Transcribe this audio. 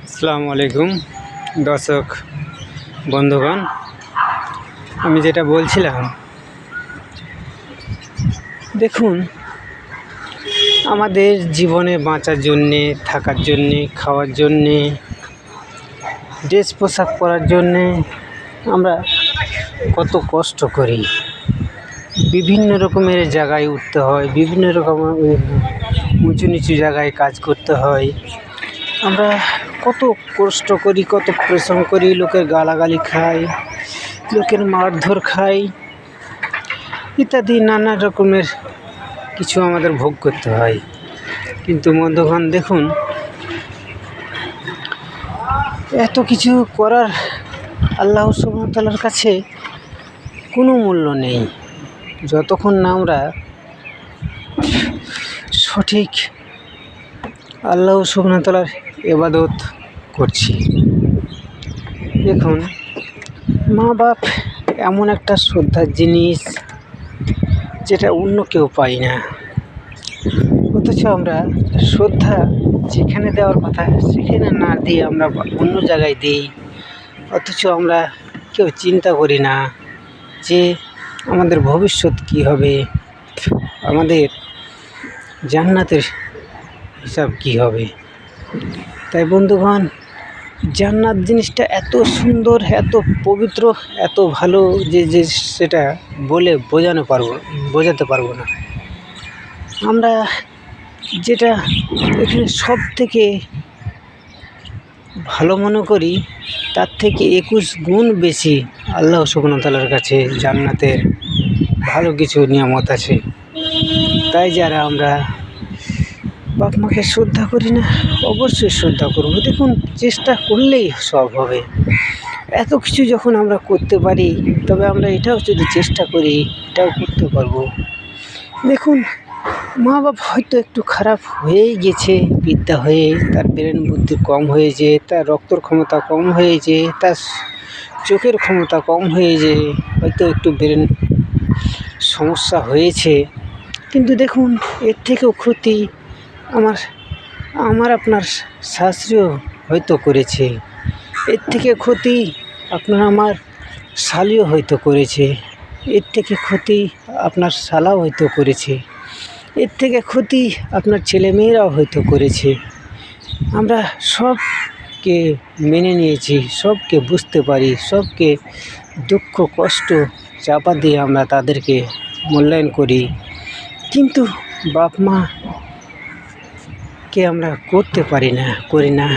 আসসালামু আলাইকুম দর্শক বন্ধুগণ, আমি যেটা বলছিলাম, দেখুন, আমাদের জীবনে বাঁচার জন্যে, থাকার জন্যে, খাওয়ার জন্যে, ড্রেস পোশাক পরার জন্যে আমরা কত কষ্ট করি। বিভিন্ন রকমের জায়গায় উঠতে হয়, বিভিন্ন রকমের উঁচু নিচু জায়গায় কাজ করতে হয়। আমরা কত কষ্ট করি, কত পরিশ্রম করি, লোকের গালাগালি খাই, লোকের মারধর খাই, ইত্যাদি নানা রকমের কিছু আমাদের ভোগ করতে হয়। কিন্তু বন্ধুগণ, দেখুন, এত কিছু করার আল্লাহ সুবহানাহু ওয়া তাআলার কাছে কোনো মূল্য নেই, যতক্ষণ না আমরা সঠিক আল্লাহ সুবহানাহু ওয়া তাআলার ইবাদত করছি। দেখুন, মা বাপ এমন একটা শ্রদ্ধার জিনিস যেটা অন্য কেউ পায় না, অথচ আমরা শ্রদ্ধা যেখানে দেওয়ার কথা সেখানে না দিয়ে আমরা অন্য জায়গায় দিই। অথচ আমরা কেউ চিন্তা করি না যে আমাদের ভবিষ্যৎ কী হবে, আমাদের জান্নাতের হিসাব কী হবে। তাই বন্ধুগণ, জান্নাত জিনিসটা এত সুন্দর, এত পবিত্র, এত ভালো যে সেটা বলে বোঝাতে পারবো না। আমরা যেটা এখানে সব থেকে ভালো মনে করি, তার থেকে 21 গুণ বেশি আল্লাহ সুবহানাহু ওয়া তাআলার কাছে জান্নাতের ভালো কিছু নিয়ামত আছে। তাই যারা আমরা বাপ মাকে শ্রদ্ধা করি না, অবশ্যই শ্রদ্ধা করব। দেখুন, চেষ্টা করলেই সব হবে। এত কিছু যখন আমরা করতে পারি, তবে আমরা এটাও যদি চেষ্টা করি, এটাও করতে পারবো। দেখুন, মা বাপ হয়তো একটু খারাপ হয়েই গেছে, বিদ্যা হয়ে, তার ব্রেন বুদ্ধি কম হয়েছে, তার রক্তর ক্ষমতা কম হয়েছে, তার চোখের ক্ষমতা কম হয়েছে, হয়তো একটু ব্রেন সমস্যা হয়েছে। কিন্তু দেখুন, এর থেকেও ক্ষতি আমার আপনার শাশুড়িও হয়তো করেছে, এর থেকে ক্ষতি আপনার আমার শালিও হয়তো করেছে, এর থেকে ক্ষতি আপনার শালাও হয়তো করেছে, এর থেকে ক্ষতি আপনার ছেলেমেয়েরাও হয়তো করেছে। আমরা সবকে মেনে নিয়েছি, সবকে বুঝতে পারি, সবকে দুঃখ কষ্ট চাপা দিয়ে আমরা তাদেরকে মূল্যায়ন করি। কিন্তু বাপ মাকে আমরা করি না।